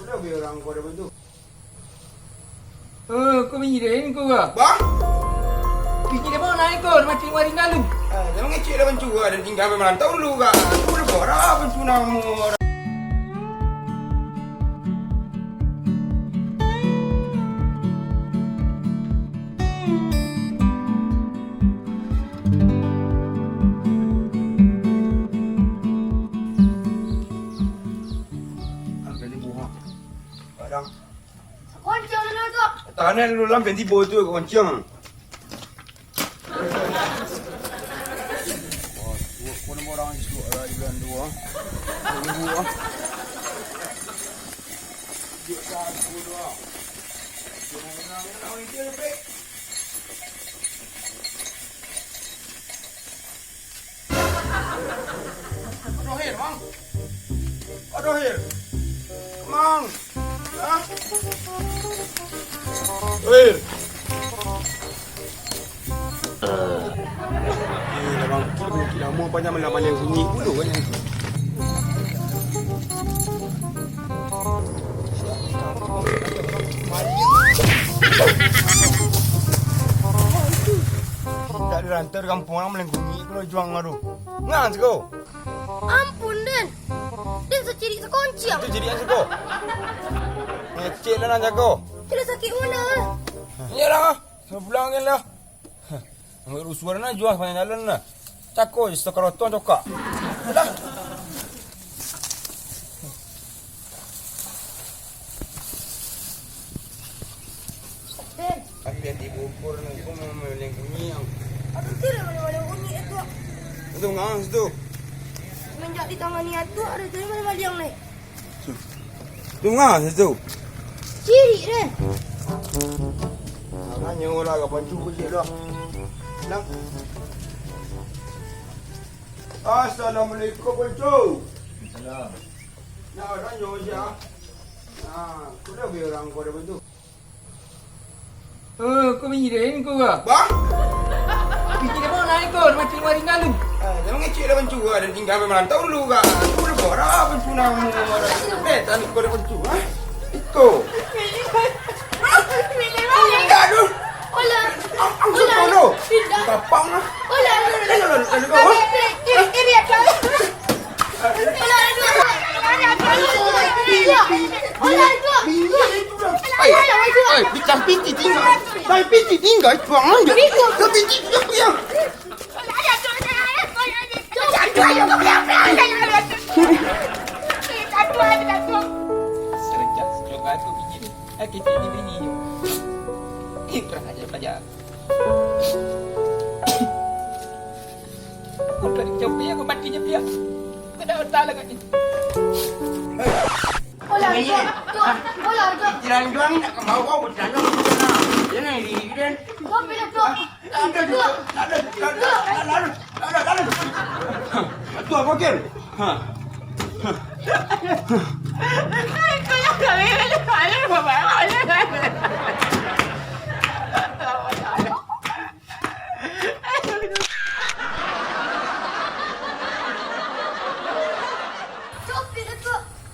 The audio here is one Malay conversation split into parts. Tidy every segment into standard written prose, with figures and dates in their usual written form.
Udah biar orang kau ada bantu. Kau menyirin kau ke? Bang? Biji dia bawa naik kau, macam waring lalu. Jangan ngecek dah bantu dan tinggal merantau dulu kan. Kau udah borah bantu namu. Koncang mana tu? Tangan lu lam ganti botu ke koncang. Oh, kau nak orang itu ada di bulan dua. Dua. Dia tak dua. Jangan ini dia lebih. Aduh, Bang. Aduh, Bang. Hah? Weh. Bang, kita mau banyak melawan yang bunyi dulu kan. Tak dirantar kampung orang melengkungi kalau juang ngaruh. Ngan sego. Ampun Den. Den seciri sekoncang. Itu jadi yang sego. Ngecek lah nak jago. Tidak sakit mana? Iyalah, sebelangin lah. Nggak suara na jual pada jalan na. Cako je stok roton cokak. Dah. Den. Akhirnya dibukur ni kau mau meleng bunyi. Aduh tidak mana-mana bunyi itu. Itu ngang situ. Semenjak di tangan ni itu ada dari mana yang ni? Itu ngang situ. Ciri Den. Hanya orang kapan cuba je dah. Nak. Assalamualaikum Pancu. Salam. Nak orang nyawa je ah. Kau dah biar orang kau ada bantu. Kau menyirin kau ke? Bang? Biji dia bawa naik kau, macam waring lalu. Jangan ngecek dah bantu dan tinggal merantau dulu kan. Kau udah borah bantu namu. Tak kau ada bantu ah. Itu. Tidak aduh. Olah. Angkat kau tu. Kapang lah. Olah. Ini apa? Olah itu. Olah itu. Bicara pinti tinggal. Saya pinti tinggal. Buang aja. Kau pinti tinggal yang. Serejak sejokat kau biji ni. Kita ni bini je. Kurang ajar saja. Kau tak dicoba ya, kau mati je dia. Kau dah otak lah kat ni. Olah itu. Olah itu. Jalan doang nak ke bawah berjalan ke sana. Jangan diri dan. Kau pilih tu. Ada. Tu apa ken?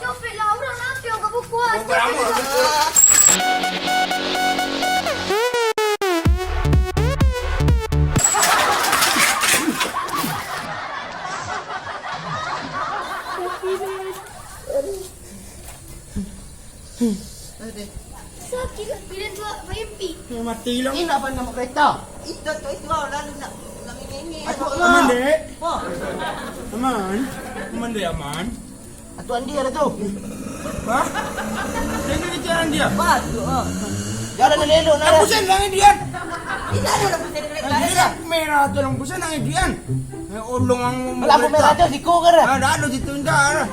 Copil lah orang nanti yang kau buat. Sakit kan pilih tu mimpi. Mati lang. Ini apa nama kereta? Itu lalu nak ini. Aman dek. Oh, Aman dek aman. atuan dia tu. Hah? Jangan bicara dia. Apa tu? Jangan lelok nak. Pusen lang dia. Ini ada pusing kereta. Dia merah tu lang pusen lang dia. Ulung ang Lampu merah tu siku ke? Ada ditunda.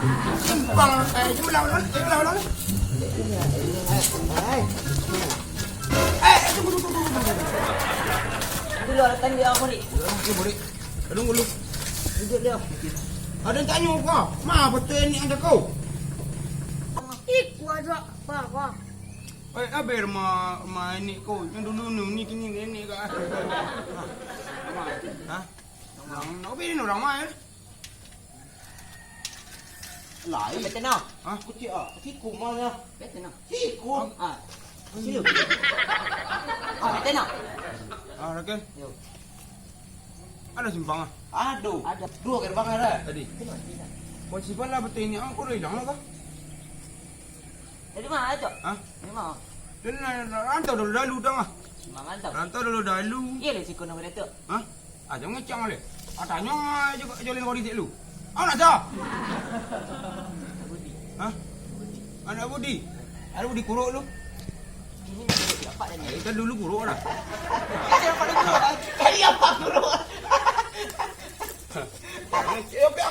Simpang cuma lawan. Tunggu. Dulu datang dia apa ni? Boleh. Tunggu. Duduk dia. Ada yang tanya kau. Ma betul ni ada kau. Iku aja. Wah. Aber ini kau. Yang dulu ni kini ni ka. Ha? Orang main. Lain. Betul nak? Ha? Kucing ah. Tikum mana? Betul nak? Tikum. Ah. Sini. Betul nak? Ah, Rakel. Yo. Ada simpang ah. Aduh. Ada. Dua gerbang ada. Tadi. Tengok sini. Buat sifat lah betul ini. Kau dah hilang lah kah? Dari mana tu? Ha? Dari mana? Dan rantau dulu dalu dah ah. Mangan tu. Rantau dulu dalu. Iya le sikon nama tu. Ha? Ah, jangan ngecang le. Ah, tanya juga jolin kau di lu. Ah, nak dah. Ha? Anak Budi. Ada Budi kuruk lu. Ini nak dapat dah ni. Kita dulu kuruk dah. Kali apa dulu?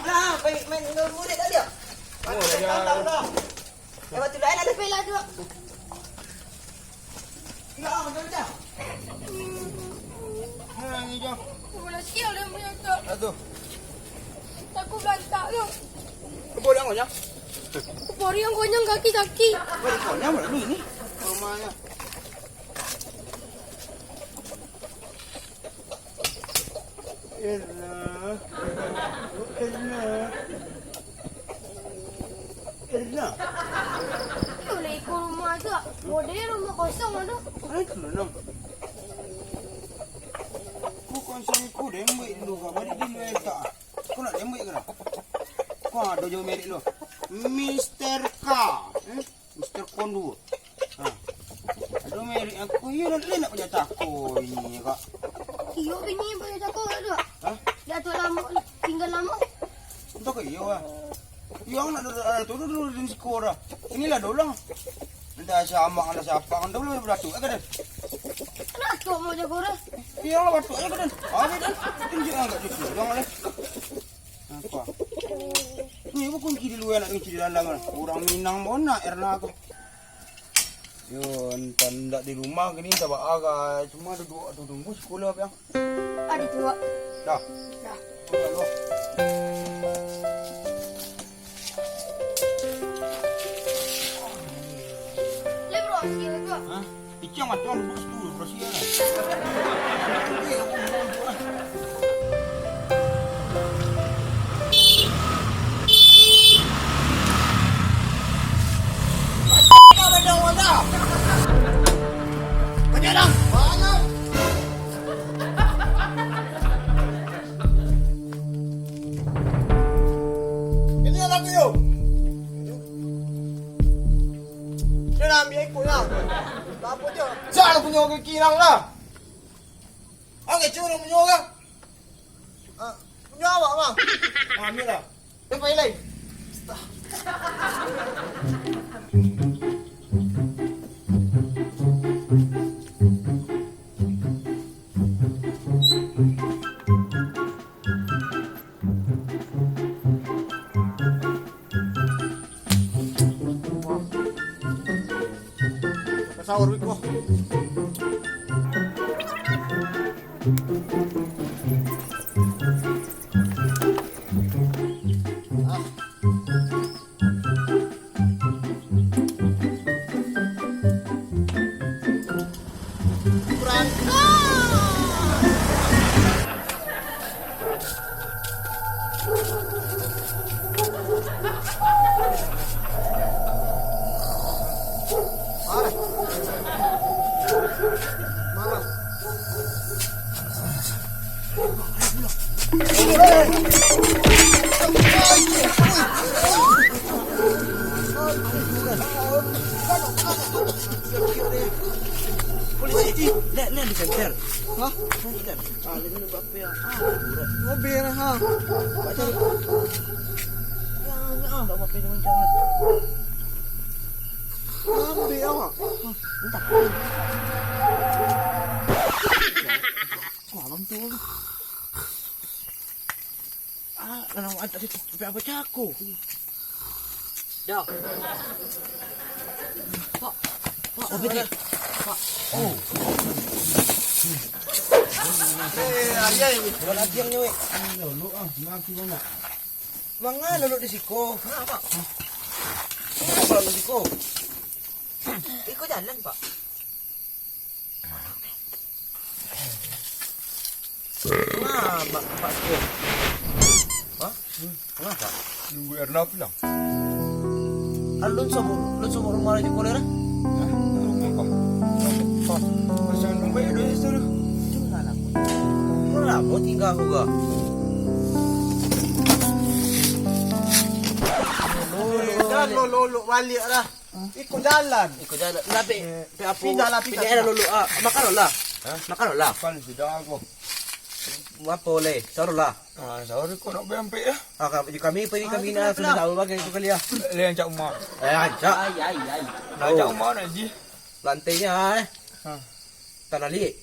Nah, baik main murid tak dia. Oh, ya. Lepas tu lain ada Bela dua. Enggak ah, macam macam. Ha, ni jom. Bola sial dia punya tu. Satu. Takut berantak tu. Kau dah ngonyang. Pori yang gonyang kaki-kaki. Balik kau nyamuk dulu ni. Rumahnya. Elah. Elah. Boleh ikut rumah tu. Model rumah kosong ada. Ay, tulong. Kau konsum ku dembik dulu kau. Balik di luar tak. Kau nak dembik ke tak? Kau ada jauh merik lu. Mr. K. Mr. Kondu. Ha. Aduh merik aku. Ya nak punya takut ini kak. Iyo bini boleh takut tu. Ha? Dah tu lama. Tinggal lama. Untuk ke iyo ah. Iyo nak dulu di sekolah. Inilah dolang. Entah siapa ada siapa kan dulu beratuk kan. Kenapa tu mau jaga orang? Iya lah beratuk kan. Ah kan. Tunjuk enggak cuci. Jangan leh. Apa? Ni bukan kiri luar nak cuci di dalam kan. Orang Minang bona erna aku. Yo, tanda di rumah gini tak bawa cuma ada dua tunggu sekolah apa yang. Ada tua. Dah. Dah. Lalu. Lebro sial tu. Hah? Icang macam bos tu, bos dia lah. Jangan punya orang kirang lah. Okey, cuma punya orang. Punya awak bang. Ambil lah. Lepas lain. Sahur wiko. Lihat di senter. Hah? Lihat. Dengan berapa ya? Mobil ha. Baca. Ya, tak apa dengan jangan. Ambil awak. Entah. Malam tu. Kalau ada situ apa caku. Dah. Pak. Pak, betul. Pak. Oh. Ayah ini. Buat ajar ni weh. Lalu lagi banyak. Mana lalu di siko? Kenapa? Apa lalu di siko? Ikut jalan, Pak. Kenapa, Pak Siko? Kenapa? Nunggu Erna pulang. Alun sa rumah itu boleh lah. Pasal nombor itu itu. Mana mau tinggal aku ga? Dah lolo balik dah. Ikut jalan. Ikut jalan. Lapi, apa? Pindah lah, pindah. Pindah lulu. Makan lah. Makan lah. Kan sudah aku. Apa boleh? Saru lah. Sorry kau nak berempik ya. Kami na sudah tahu bagai itu kali ya. Lihat cak mak. Ajak. Nak cak mak nak ji. Lantainya tanah liat.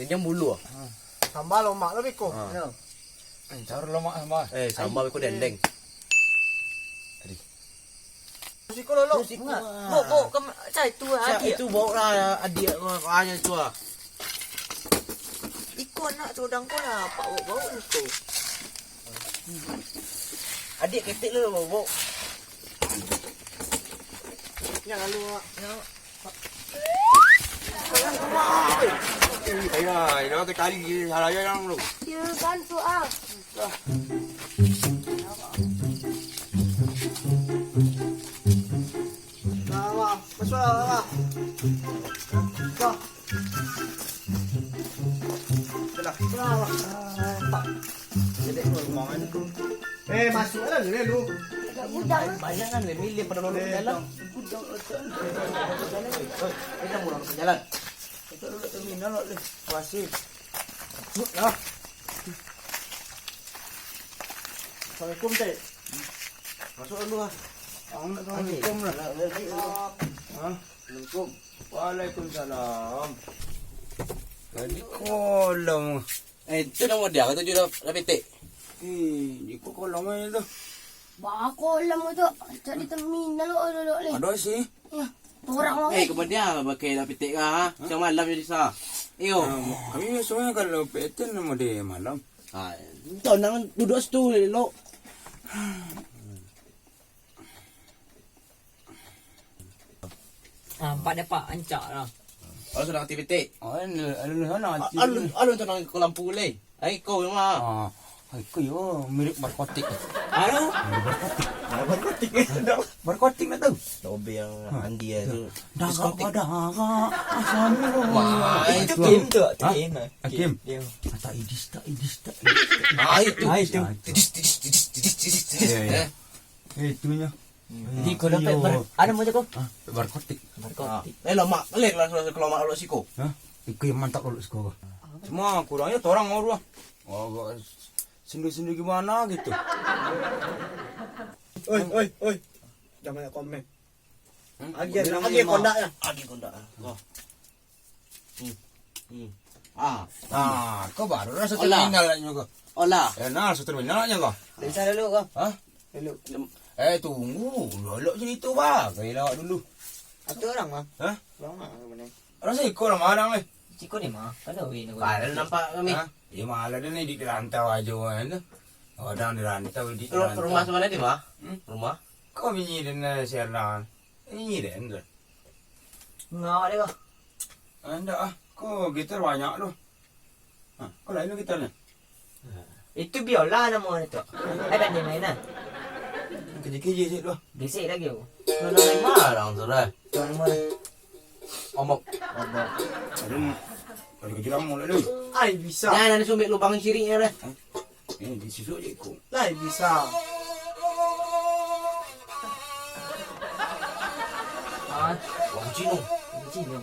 Ini bulu. Sambal omak lebih kok. Cara lemak sama. Sambal ko dendeng. Siko lolo. Bo, saya itu adik. Itu bawa adik hanya tu. Ikut nak sodang ko lah, pak bawa itu. Adik ketik lu bawa. Jangan lu. Ayah, ini tu kali salah yang lu. Dia bantu ah. Nah, masuk lah. Masuk lah ni lu. Budang. Banyak kan milih pada lolo jalan. Kita murah ke jalan. Itu dulu terminal le. Wasip. Nah. Assalamualaikum teh. Masuk dulu ah. Assalamualaikum lah. Assalamualaikum. Waalaikumsalam. Jadi kolam. Itu nama dia kata jual rapitik. Di kolam itu. Bako lang mo to. Jadi terminal lo le. Ada sih. Ya, orang mo. Kepada dia pakai rapitik ah. Macam malam jadi sah. Iyo. Kami biasanya kalau peten nama dia malam. Itu nang duduk situ lo. Pak dapat ancak lah. Kalau sudah aktiviti. Alun sana. Alun tu nang kolam pulai. Ai kau mah. Aku yo mirip narkotik. Aduh. Narkotik nak tahu? Lobe yang Andi tu. Daga pada asam lo. Wah, itu Game tu, game. Hakim. Game. Tak idis. Itu. Ya. Itunya. Di kau dapat ada macam kau? Narkotik. Lemak, lek lah kalau mak lo siko. Hah? Iku yang mantap kalau sekolah. Semua kurangnya orang orang. Oh, sendu-sendu gimana gitu. Oi. Jangan komen. Lagi kondak ya. Agi kondak. Kau baru rasa Olah. terminal juga. Olah. Nah, rasa terminalnya kau. Bisa dulu kau. Hah? Tunggu. Lolok sini tu bah. Kau lawak dulu. Satu orang mah. Hah? Orang mah mana? Rasa ikut lah marang leh. Ciko ni mah. Kada win. Kalau nampak kami. Ya malah dia ni di rantau aja kan. Orang di rantau di Rumah mana di mah? Rumah. Kau binyi dan serdan. Ini dan. Ngawak dia kau. Anda kau gitar banyak tu. Kau lain tu gitar ni. Itu biola nama itu. Ada dia mainan. Kerja-kerja je tu. Bisik lagi aku. Mana lagi marang tu dah. Tuan mana? Ombak. Kalau kerja lama lah tu. Ai bisa. Jangan ada sumbik lubang siriknya dah. Di situ je ikut. Lai bisa. Wang Cino. Cino.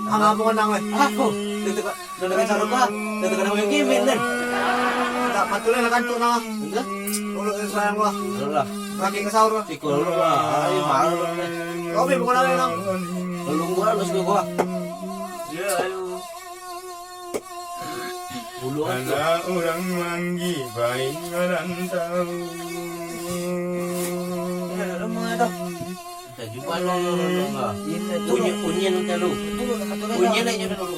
Ang mo nang Ako. Duduk sarung ka. Duduk na yung game dan. tak patuloy na kanto na. Ulo sayang wa. Lah. Lagi ka sauro. Sikol lu lah. Ay mahal ni. Kami mo na lang. Lu gua lu gua. Ya ayo. Bulu Ada orang manggi baik orang tahu. rumah dah. Tak jumpa lu. Punyen lu. Punyen aja dulu.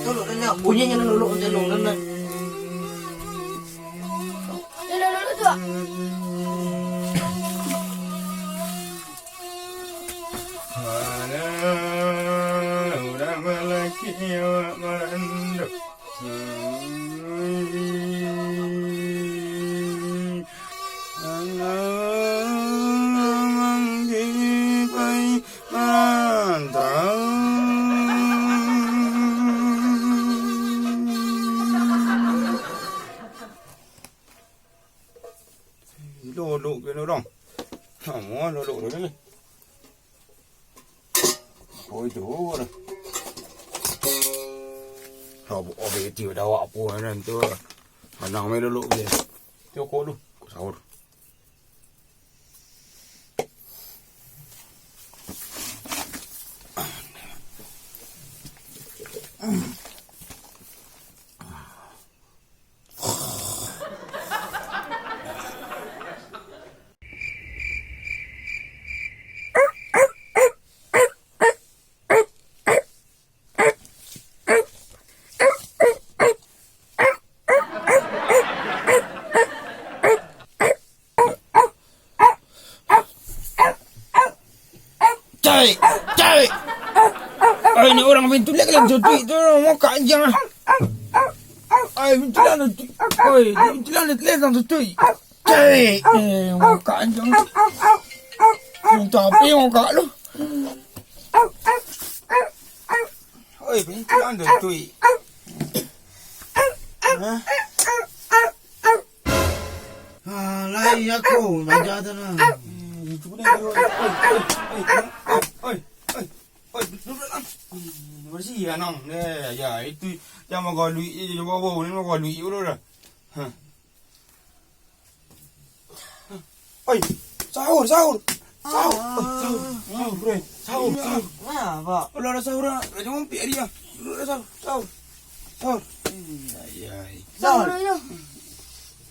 Tolong dah. Punyen dulu kan. Lolo tu. Ada orang lelaki Aduh. Lulu cái nó đông, mua lulu rồi đấy. Ôi chú rồi. Họ bỏ về chiều đâu họ mua nên tôi mà nào mấy lulu về, tiêu cô luôn, sao rồi. Cai. Ay, ini orang ventulan yang jatuh itu mau kanjang. Ay, ventulan itu. Ay, ventulan itu yang jatuh. Cai, mau kanjang. Tapi mau kak lu. Ay, ventulan jatuh. Lai aku menjadi na. Bersih ya nong, ya itu yang mau galui, yang mau bawa ni mau galui udah dah. Oi, sahur. Bre, sahur. Nah, Pak. Udah ada sahur, jangan piak dia. Udah sahur. Ay. Sahur aja.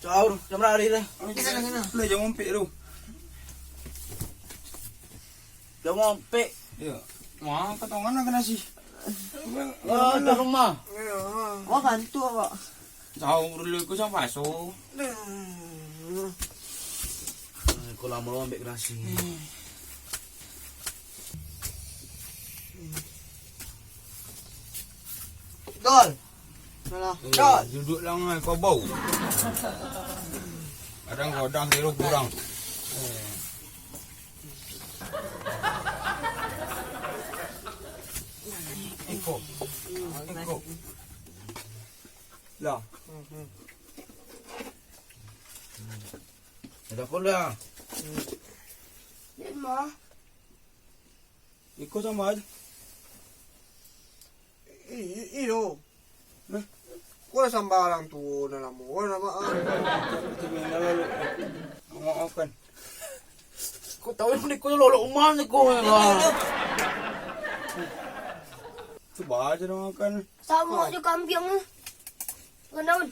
Sahur, jam berapa hari dah? Udah jangan piak lu. Jam sampai. Ya, wah ketongan nak nasi. Di rumah. Wah bantu Pak. Sahur dulu aku sampai so. Kau lama ambil nasi. Dol. Dol. Duduk lang kau bau. Kadang kodang kira kurang. Ikut. Lah. Ada pula. Lima. Ikut sama aja. Iyo. Kau sambarang tu dalam muka nama. Tinggal lalu. Maafkan. Kau tahu ni kau lolo umar ni kau. Coba aja dong makan. Sama aja kambing. Kenapa?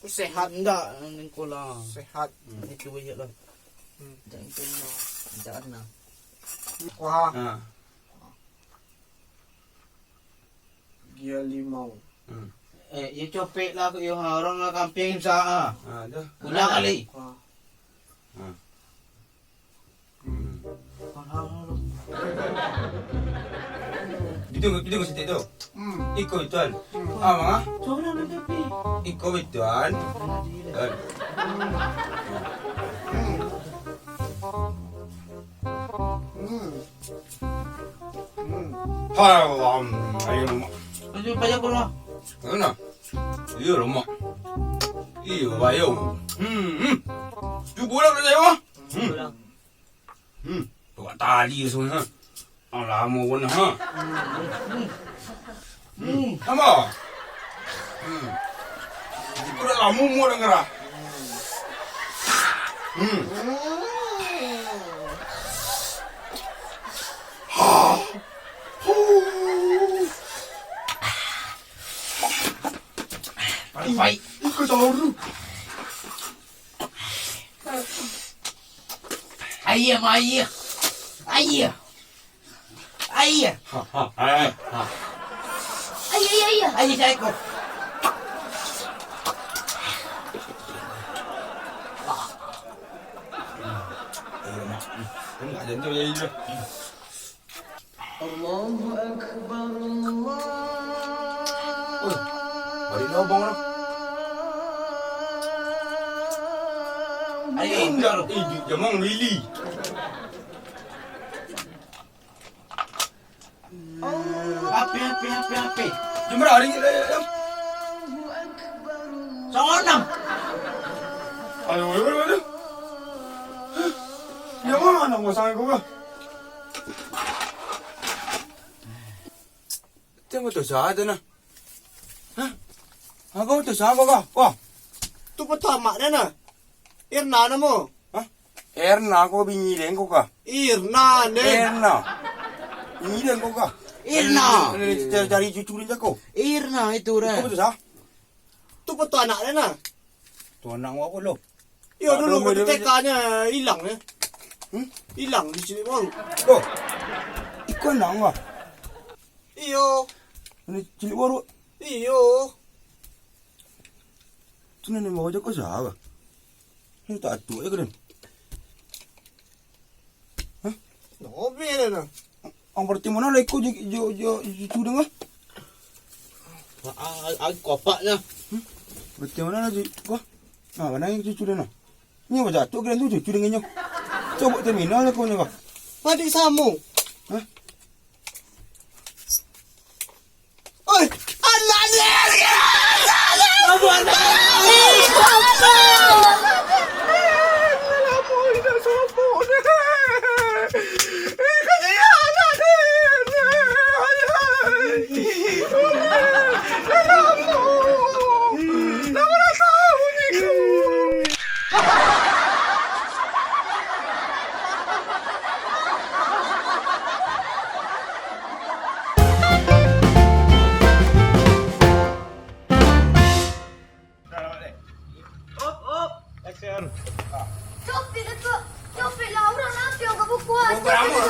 Sehat enggak ni kau lah. Sehat. Itu aja lah. Jangan kena. Jangan kena. Wah. Nah. Dia limau. Ya copek lah aku yang orang lah kamping sah. Ada. Punya kali. Itu situ itu. Ikut betul. Mama. Soalnya nanti pi. Ikut betul. Haram. Ayo rumah. Masih banyak pula. Mana? Iya rumah. Iya bayo. Cuba lah saya mah. Buat tali semua. Lama pun ha. Apa? Itu dah lama mu dengar. Baik. Ikut sahur. Ayah. Ayah. Ayah saya kau. Enggak jantung jadi. Hari ni abang lah. Ay, Enggak, jamang really. Api. Jom hari ni. Sonam. Aduh. Yang mana nak masang aku ke? Tengok tu sahaja na. Hah? Aku tu sahaja kah? Wah, Tu pertama na. Irna na mo. Erna aku bingi deng kau kah? Irna ne. Erna. Bingi deng kau kah? Erna. Cari cucu dia kau. Irna itu Kau tu sah? Tu pertama na. Tu anak aku lo. Yo Tak dulu ada waktu beda- TK-nya hilang ya. Hilang di sini baru. Lo. Ikut anak kau. Iyo. Ini cilik baru. Iyo. Tu ni mau je kau sah? Ini tak tu je kan? No bene na. Ang berarti mana lah ikut je cucu dengar? Aku kopaknya. Berarti mana lah kau? Ah, mana yang cucu dia nak? Ni apa jatuh kan tu cucu dengannya? Coba terminal lah kau ni kau. Padi samu. Hah? Oi, Allah ni. Copy lah orang nak yang kamu kuat. Kau beramal.